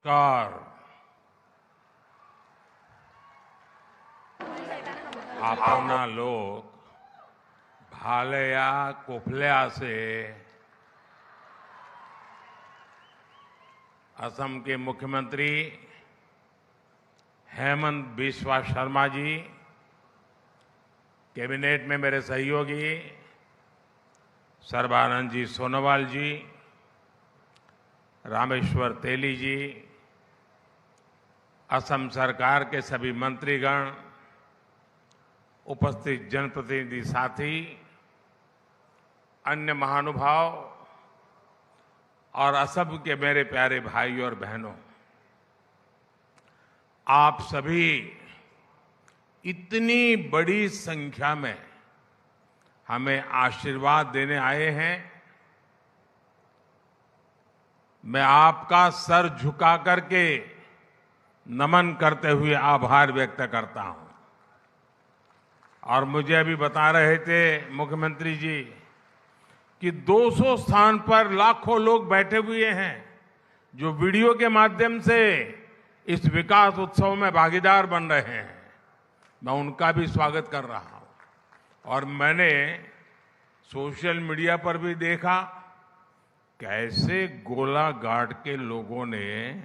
Car आपना लोक भालया कुफल्या असम के मुख्यमंत्री हेमंत बिस्वा शर्मा जी, कैबिनेट में मेरे सहयोगी सर्बानंद जी सोनोवाल जी, रामेश्वर तेली जी, असम सरकार के सभी मंत्रीगण, उपस्थित जनप्रतिनिधि साथी, अन्य महानुभाव और असम के मेरे प्यारे भाई और बहनों, आप सभी इतनी बड़ी संख्या में हमें आशीर्वाद देने आए हैं। मैं आपका सर झुका करके नमन करते हुए आभार व्यक्त करता हूं। और मुझे अभी बता रहे थे मुख्यमंत्री जी कि 200 स्थान पर लाखों लोग बैठे हुए हैं जो वीडियो के माध्यम से इस विकास उत्सव में भागीदार बन रहे हैं। मैं उनका भी स्वागत कर रहा हूं। और मैंने सोशल मीडिया पर भी देखा कैसे गोलाघाट के लोगों ने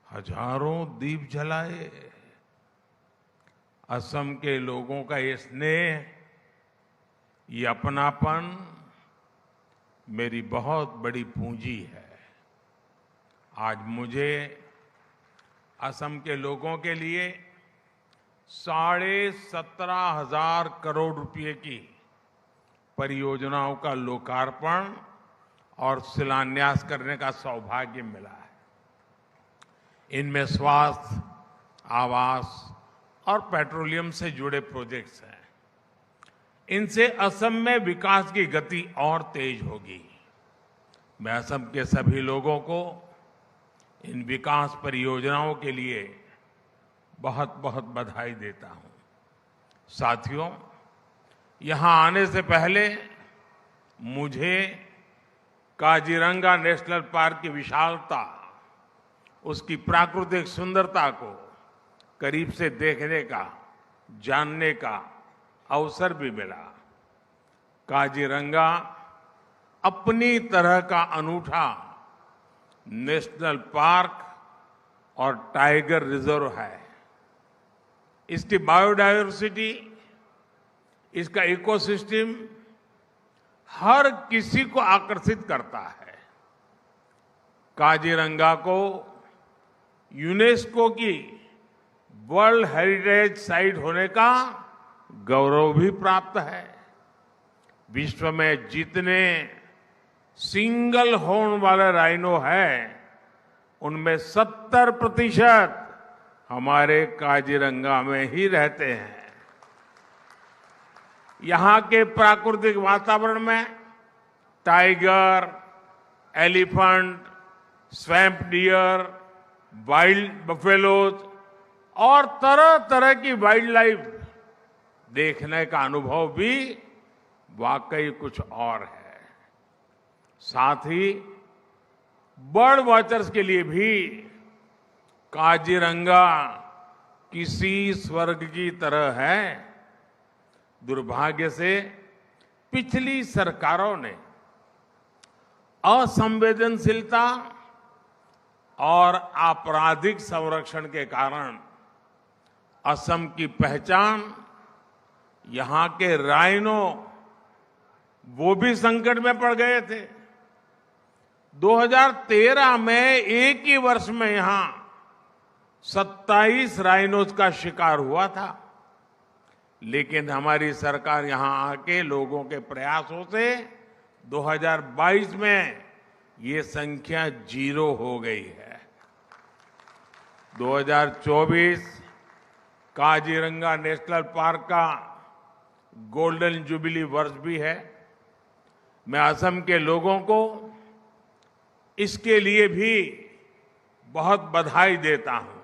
हजारों दीप जलाए। असम के लोगों का ये स्नेह, ये अपनापन मेरी बहुत बड़ी पूंजी है। आज मुझे असम के लोगों के लिए 17,500 करोड़ रुपए की परियोजनाओं का लोकार्पण और शिलान्यास करने का सौभाग्य मिला है। इनमें स्वास्थ्य, आवास और पेट्रोलियम से जुड़े प्रोजेक्ट्स हैं। इनसे असम में विकास की गति और तेज होगी। मैं असम के सभी लोगों को इन विकास परियोजनाओं के लिए बहुत बहुत बधाई देता हूं। साथियों, यहां आने से पहले मुझे काजीरंगा नेशनल पार्क की विशालता, उसकी प्राकृतिक सुंदरता को करीब से देखने का, जानने का अवसर भी मिला। काजीरंगा अपनी तरह का अनूठा नेशनल पार्क और टाइगर रिजर्व है। इसकी बायोडायवर्सिटी, इसका इकोसिस्टम हर किसी को आकर्षित करता है। काजीरंगा को यूनेस्को की वर्ल्ड हेरिटेज साइट होने का गौरव भी प्राप्त है। विश्व में जितने सिंगल हॉर्न वाले राइनो हैं, उनमें 70% हमारे काजीरंगा में ही रहते हैं। यहां के प्राकृतिक वातावरण में tiger, elephant, swamp dear, wild buffaloes और तरह तरह की वाइल्ड लाइफ देखने का अनुभव भी वाकई कुछ और है। साथ ही बर्ड वॉचर्स के लिए भी काजीरंगा किसी स्वर्ग की तरह है। दुर्भाग्य से पिछली सरकारों ने असंवेदनशीलता और आपराधिक संरक्षण के कारण असम की पहचान, यहां के राइनो, वो भी संकट में पड़ गए थे। 2013 में एक ही वर्ष में यहां 27 राइनोज का शिकार हुआ था। लेकिन हमारी सरकार यहां आके लोगों के प्रयासों से 2022 में ये संख्या 0 हो गई है। 2024 काजीरंगा नेशनल पार्क का गोल्डन जुबिली वर्ष भी है। मैं असम के लोगों को इसके लिए भी बहुत बधाई देता हूं।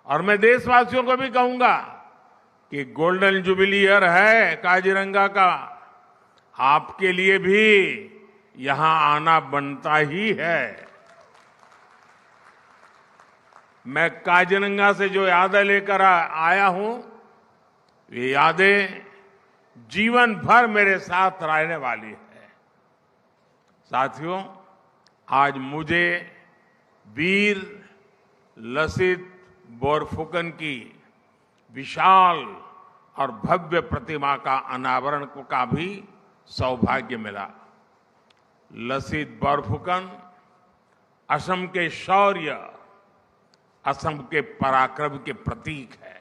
और मैं देशवासियों को भी कहूंगा कि गोल्डन जुबिली ईयर है काजीरंगा का, आपके लिए भी यहां आना बनता ही है। मैं काजीरंगा से जो यादें लेकर आया हूं, ये यादें जीवन भर मेरे साथ रहने वाली है। साथियों, आज मुझे वीर लसित बोरफुकन की विशाल और भव्य प्रतिमा का अनावरण का भी सौभाग्य मिला। लसित बोरफुकन असम के शौर्य, असम के पराक्रम के प्रतीक है।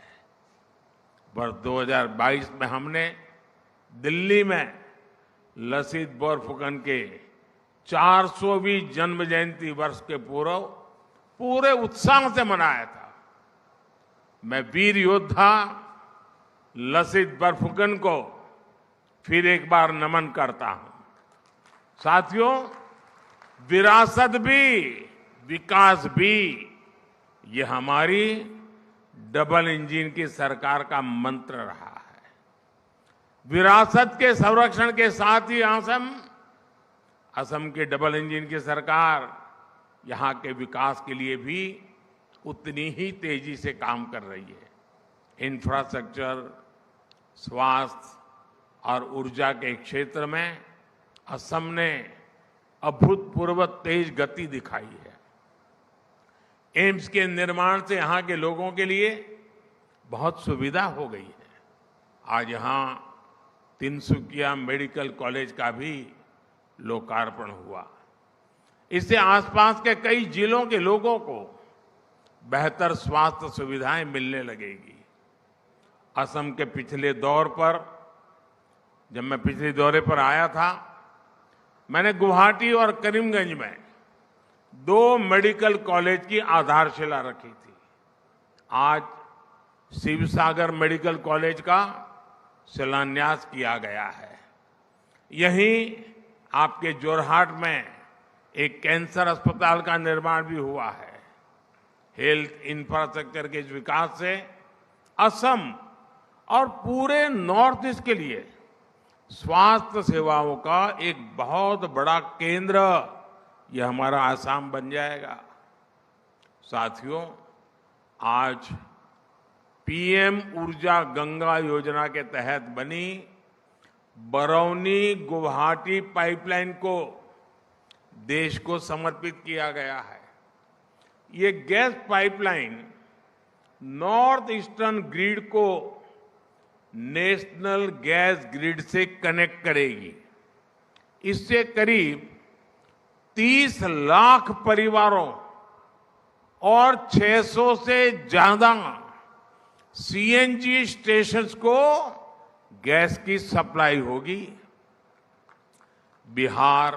वर्ष 2022 में हमने दिल्ली में लसित बोरफुकन के 400वीं जन्म जयंती वर्ष के पूर्व पूरे उत्साह से मनाया था। मैं वीर योद्धा लसित बोरफुकन को फिर एक बार नमन करता हूं। साथियों, विरासत भी विकास भी, ये हमारी डबल इंजन की सरकार का मंत्र रहा है। विरासत के संरक्षण के साथ ही असम की डबल इंजन की सरकार यहां के विकास के लिए भी उतनी ही तेजी से काम कर रही है। इंफ्रास्ट्रक्चर, स्वास्थ्य और ऊर्जा के क्षेत्र में असम ने अभूतपूर्व तेज गति दिखाई है। एम्स के निर्माण से यहां के लोगों के लिए बहुत सुविधा हो गई है। आज यहां तिनसुकिया मेडिकल कॉलेज का भी लोकार्पण हुआ। इससे आसपास के कई जिलों के लोगों को बेहतर स्वास्थ्य सुविधाएं मिलने लगेगी। असम के पिछले दौर पर, जब मैं पिछले दौरे पर आया था, मैंने गुवाहाटी और करीमगंज में 2 मेडिकल कॉलेज की आधारशिला रखी थी। आज शिवसागर मेडिकल कॉलेज का शिलान्यास किया गया है। यहीं आपके जोरहाट में एक कैंसर अस्पताल का निर्माण भी हुआ है। हेल्थ इंफ्रास्ट्रक्चर के इस विकास से असम और पूरे नॉर्थ ईस्ट के लिए स्वास्थ्य सेवाओं का एक बहुत बड़ा केंद्र यह हमारा आसाम बन जाएगा। साथियों, आज पीएम ऊर्जा गंगा योजना के तहत बनी बरौनी गुवाहाटी पाइपलाइन को देश को समर्पित किया गया है। ये gas pipeline north eastern grid को नेशनल गैस ग्रिड से कनेक्ट करेगी। इससे करीब 30 लाख परिवारों और 600 से ज्यादा सीएनजी स्टेशंस को गैस की सप्लाई होगी। बिहार,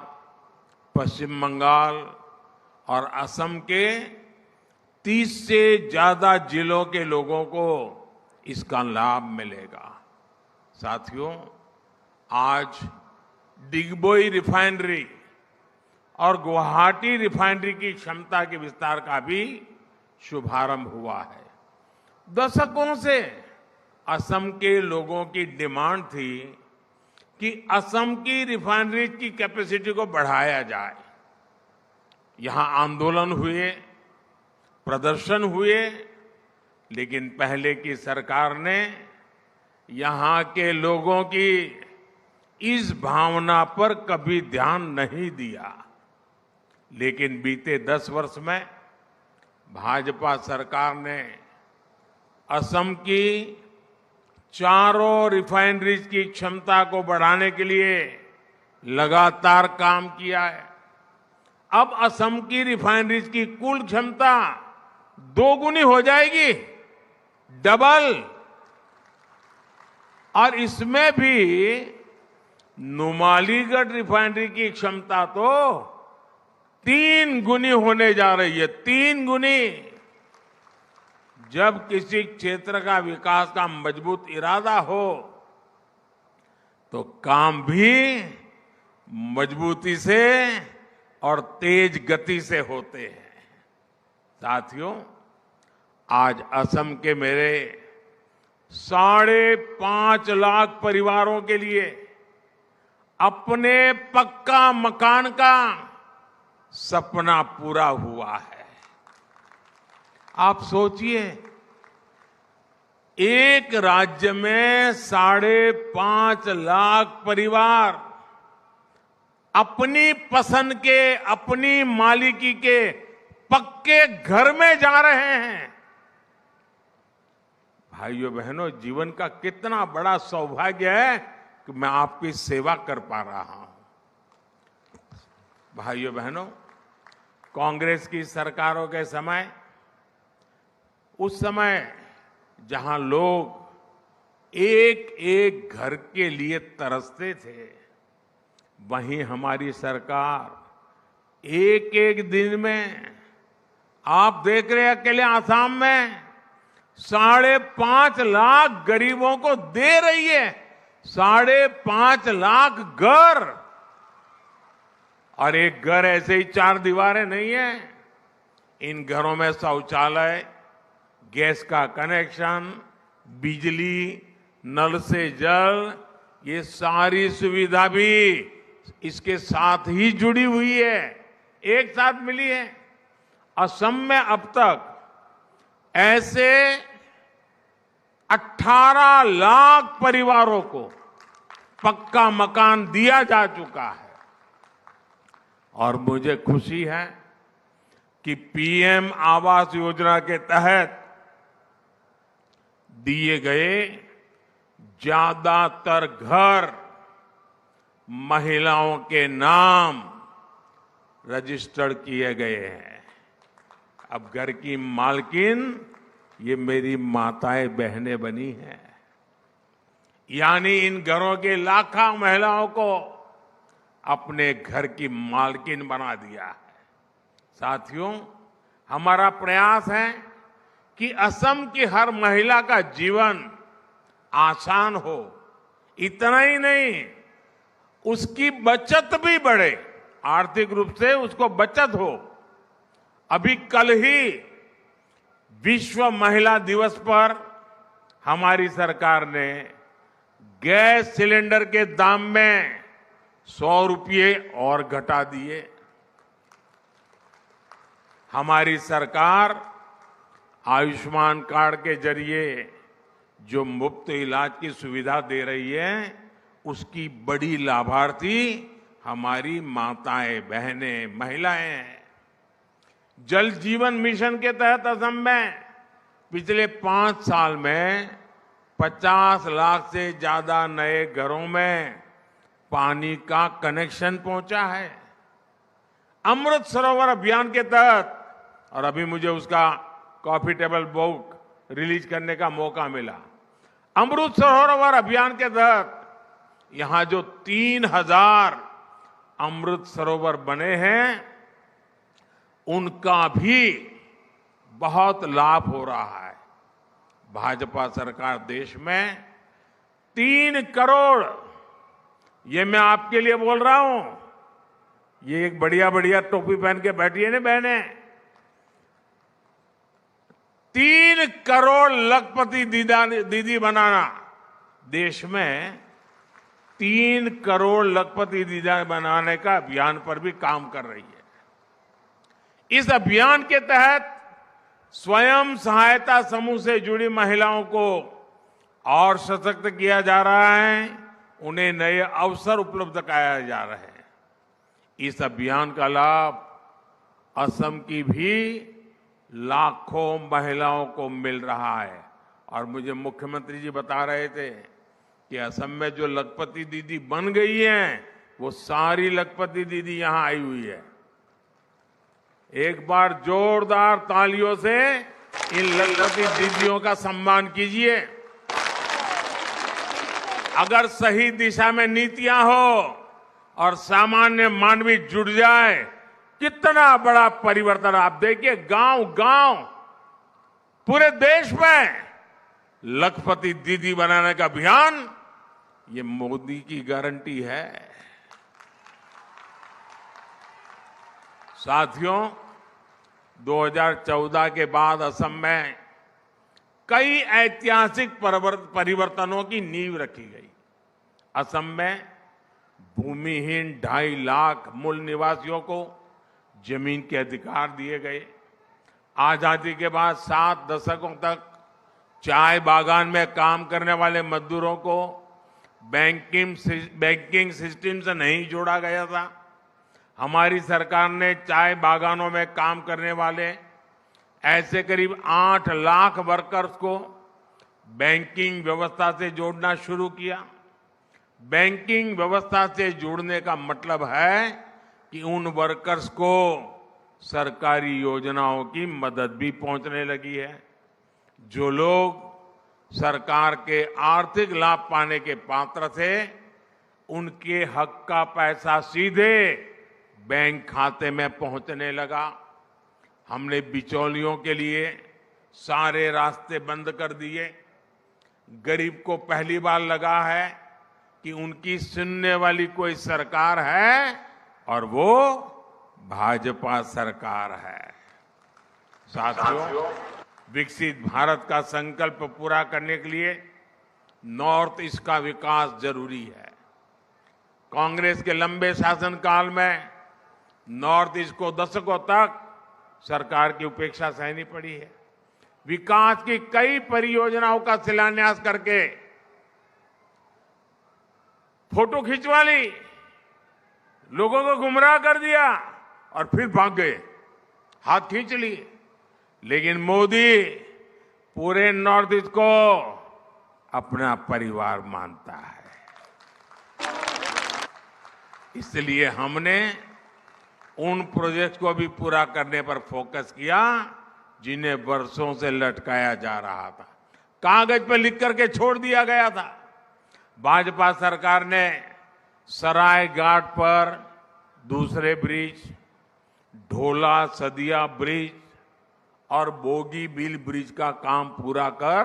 पश्चिम बंगाल और असम के 30 से ज्यादा जिलों के लोगों को इसका लाभ मिलेगा। साथियों, आज डिगबोई रिफाइनरी और गुवाहाटी रिफाइनरी की क्षमता के विस्तार का भी शुभारंभ हुआ है। दशकों से असम के लोगों की डिमांड थी कि असम की रिफाइनरी की कैपेसिटी को बढ़ाया जाए। यहां आंदोलन हुए, प्रदर्शन हुए, लेकिन पहले की सरकार ने यहां के लोगों की इस भावना पर कभी ध्यान नहीं दिया। लेकिन बीते 10 वर्ष में भाजपा सरकार ने असम की चारों रिफाइनरीज की क्षमता को बढ़ाने के लिए लगातार काम किया है। अब असम की रिफाइनरीज की कुल क्षमता 2 गुनी हो जाएगी, डबल। और इसमें भी नुमालीगढ़ रिफाइनरी की क्षमता तो 3 गुनी होने जा रही है, 3 गुनी। जब किसी क्षेत्र का विकास का मजबूत इरादा हो तो काम भी मजबूती से और तेज गति से होते हैं। साथियों, आज असम के मेरे 5.5 लाख परिवारों के लिए अपने पक्का मकान का सपना पूरा हुआ है। आप सोचिए, एक राज्य में 5.5 लाख परिवार अपनी पसंद के, अपनी मालिकी के पक्के घर में जा रहे हैं। भाइयों बहनों, जीवन का कितना बड़ा सौभाग्य है कि मैं आपकी सेवा कर पा रहा हूं। भाइयों बहनों, कांग्रेस की सरकारों के समय, उस समय जहां लोग एक एक घर के लिए तरसते थे, वहीं हमारी सरकार एक एक दिन में, आप देख रहे हैं अकेले आसाम में 5.5 लाख गरीबों को दे रही है। 5.5 लाख घर। और एक घर ऐसे ही 4 दीवारें नहीं है। इन घरों में शौचालय, गैस का कनेक्शन, बिजली, नल से जल, ये सारी सुविधा भी इसके साथ ही जुड़ी हुई है, एक साथ मिली है। असम में अब तक ऐसे 18 लाख परिवारों को पक्का मकान दिया जा चुका है। और मुझे खुशी है कि पीएम आवास योजना के तहत दिए गए ज्यादातर घर महिलाओं के नाम रजिस्टर्ड किए गए हैं। अब घर की मालकिन ये मेरी माताएं बहनें बनी हैं। यानी इन घरों के लाखों महिलाओं को अपने घर की मालकिन बना दिया है। साथियों, हमारा प्रयास है कि असम की हर महिला का जीवन आसान हो। इतना ही नहीं, उसकी बचत भी बढ़े, आर्थिक रूप से उसको बचत हो। अभी कल ही विश्व महिला दिवस पर हमारी सरकार ने गैस सिलेंडर के दाम में 100 रुपये और घटा दिए। हमारी सरकार आयुष्मान कार्ड के जरिए जो मुफ्त इलाज की सुविधा दे रही है, उसकी बड़ी लाभार्थी हमारी माताएं, बहनें, महिलाएं हैं। जल जीवन मिशन के तहत असम में पिछले 5 साल में 50 लाख से ज्यादा नए घरों में पानी का कनेक्शन पहुंचा है। अमृत सरोवर अभियान के तहत, और अभी मुझे उसका कॉफी टेबल बुक रिलीज करने का मौका मिला। अमृत सरोवर अभियान के तहत यहां जो 3000 अमृत सरोवर बने हैं, उनका भी बहुत लाभ हो रहा है। भाजपा सरकार देश में 3 करोड़, ये मैं आपके लिए बोल रहा हूं, ये एक बढ़िया बढ़िया टोपी पहन के बैठी है ना बहने, 3 करोड़ लखपति दीदी बनाना, देश में 3 करोड़ लखपति दीदी बनाने का अभियान पर भी काम कर रही है। इस अभियान के तहत स्वयं सहायता समूह से जुड़ी महिलाओं को और सशक्त किया जा रहा है, उन्हें नए अवसर उपलब्ध कराए जा रहे हैं। इस अभियान का लाभ असम की भी लाखों महिलाओं को मिल रहा है। और मुझे मुख्यमंत्री जी बता रहे थे कि असम में जो लखपति दीदी बन गई हैं, वो सारी लखपति दीदी यहां आई हुई है। एक बार जोरदार तालियों से इन लखपति दीदियों का सम्मान कीजिए। अगर सही दिशा में नीतियां हो और सामान्य मानवी जुट जाए, कितना बड़ा परिवर्तन। आप देखिए, गांव गांव पूरे देश में लखपति दीदी बनाने का अभियान, ये मोदी की गारंटी है। साथियों, 2014 के बाद असम में कई ऐतिहासिक परिवर्तनों की नींव रखी गई। असम में भूमिहीन 2.5 लाख मूल निवासियों को जमीन के अधिकार दिए गए। आजादी के बाद 7 दशकों तक चाय बागान में काम करने वाले मजदूरों को बैंकिंग सिस्टम से नहीं जोड़ा गया था। हमारी सरकार ने चाय बागानों में काम करने वाले ऐसे करीब 8 लाख वर्कर्स को बैंकिंग व्यवस्था से जोड़ना शुरू किया। बैंकिंग व्यवस्था से जोड़ने का मतलब है कि उन वर्कर्स को सरकारी योजनाओं की मदद भी पहुंचने लगी है। जो लोग सरकार के आर्थिक लाभ पाने के पात्र थे, उनके हक का पैसा सीधे बैंक खाते में पहुंचने लगा। हमने बिचौलियों के लिए सारे रास्ते बंद कर दिए। गरीब को पहली बार लगा है कि उनकी सुनने वाली कोई सरकार है और वो भाजपा सरकार है। साथियों, विकसित भारत का संकल्प पूरा करने के लिए नॉर्थ ईस्ट का विकास जरूरी है। कांग्रेस के लंबे शासनकाल में नॉर्थ ईस्ट को दशकों तक सरकार की उपेक्षा सहनी पड़ी है। विकास की कई परियोजनाओं का शिलान्यास करके फोटो खिंचवा ली, लोगों को गुमराह कर दिया और फिर भाग गए, हाथ खींच लिए। लेकिन मोदी पूरे नॉर्थ ईस्ट को अपना परिवार मानता है। इसलिए हमने उन प्रोजेक्ट को भी पूरा करने पर फोकस किया जिन्हें वर्षों से लटकाया जा रहा था, कागज पर लिख करके छोड़ दिया गया था। भाजपा सरकार ने सराय घाट पर दूसरे ब्रिज, ढोला सदिया ब्रिज और बोगीबील ब्रिज का काम पूरा कर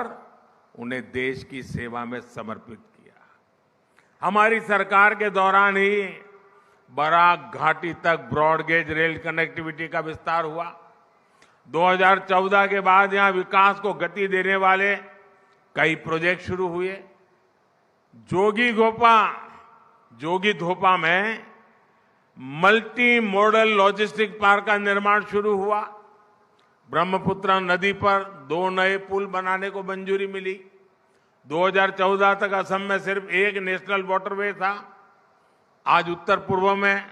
उन्हें देश की सेवा में समर्पित किया। हमारी सरकार के दौरान ही बराक घाटी तक ब्रॉडगेज रेल कनेक्टिविटी का विस्तार हुआ। 2014 के बाद यहां विकास को गति देने वाले कई प्रोजेक्ट शुरू हुए। जोगी धोपा में मल्टी मॉडल लॉजिस्टिक पार्क का निर्माण शुरू हुआ। ब्रह्मपुत्र नदी पर 2 नए पुल बनाने को मंजूरी मिली। 2014 तक असम में सिर्फ एक नेशनल वाटरवे था, आज उत्तर पूर्व में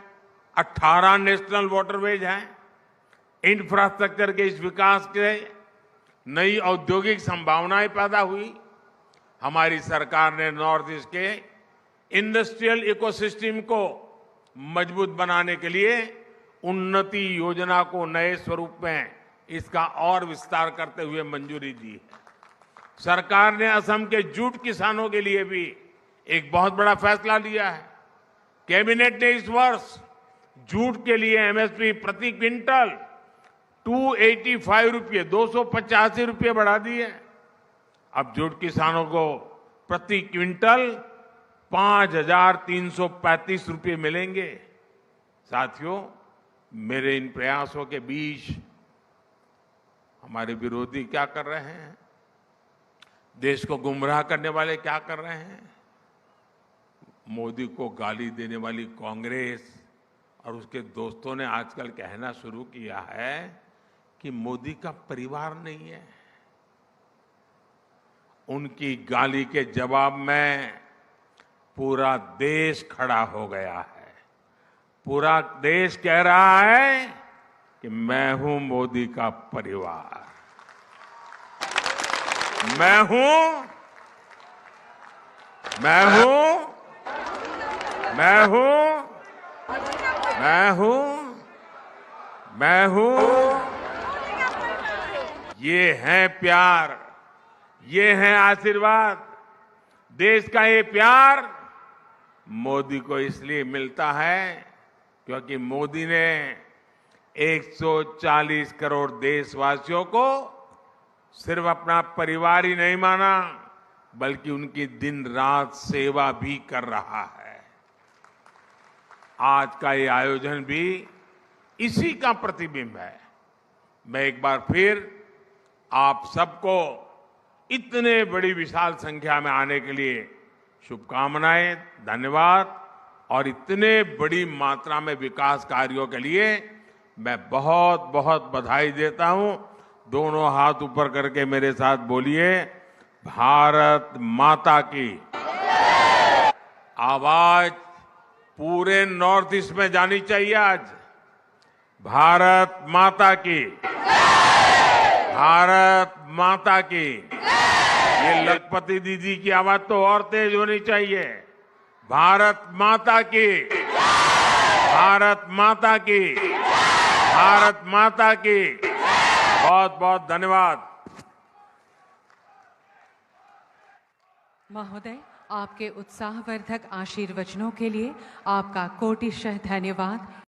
18 नेशनल वाटरवेज हैं। इंफ्रास्ट्रक्चर के इस विकास से नई औद्योगिक संभावनाएं पैदा हुई। हमारी सरकार ने नॉर्थ ईस्ट के इंडस्ट्रियल इकोसिस्टम को मजबूत बनाने के लिए उन्नति योजना को नए स्वरूप में इसका और विस्तार करते हुए मंजूरी दी है। सरकार ने असम के जूट किसानों के लिए भी एक बहुत बड़ा फैसला लिया है। कैबिनेट ने इस वर्ष जूट के लिए एमएसपी प्रति क्विंटल 285 रुपये 285 रुपये बढ़ा दी है। अब जूट किसानों को प्रति क्विंटल 5,335 रुपये मिलेंगे। साथियों, मेरे इन प्रयासों के बीच हमारे विरोधी क्या कर रहे हैं? देश को गुमराह करने वाले क्या कर रहे हैं? मोदी को गाली देने वाली कांग्रेस और उसके दोस्तों ने आजकल कहना शुरू किया है कि मोदी का परिवार नहीं है। उनकी गाली के जवाब में पूरा देश खड़ा हो गया है। पूरा देश कह रहा है कि मैं हूं मोदी का परिवार, मैं हूं मैं हूं मैं हूं मैं हूं मैं हूं ये है प्यार, ये है आशीर्वाद। देश का ये प्यार मोदी को इसलिए मिलता है क्योंकि मोदी ने 140 करोड़ देशवासियों को सिर्फ अपना परिवार ही नहीं माना, बल्कि उनकी दिन रात सेवा भी कर रहा है। आज का ये आयोजन भी इसी का प्रतिबिंब है। मैं एक बार फिर आप सबको इतने बड़ी विशाल संख्या में आने के लिए शुभकामनाएं, धन्यवाद। और इतने बड़ी मात्रा में विकास कार्यों के लिए मैं बहुत बहुत बधाई देता हूं। दोनों हाथ ऊपर करके मेरे साथ बोलिए, भारत माता की। आवाज पूरे नॉर्थ ईस्ट में जानी चाहिए आज। भारत माता की, भारत माता की। ये लखपति दीदी की आवाज तो और तेज होनी चाहिए। भारत माता की, भारत माता की, भारत माता की। बहुत बहुत धन्यवाद। महोदय, आपके उत्साहवर्धक आशीर्वचनों के लिए आपका कोटिशः धन्यवाद।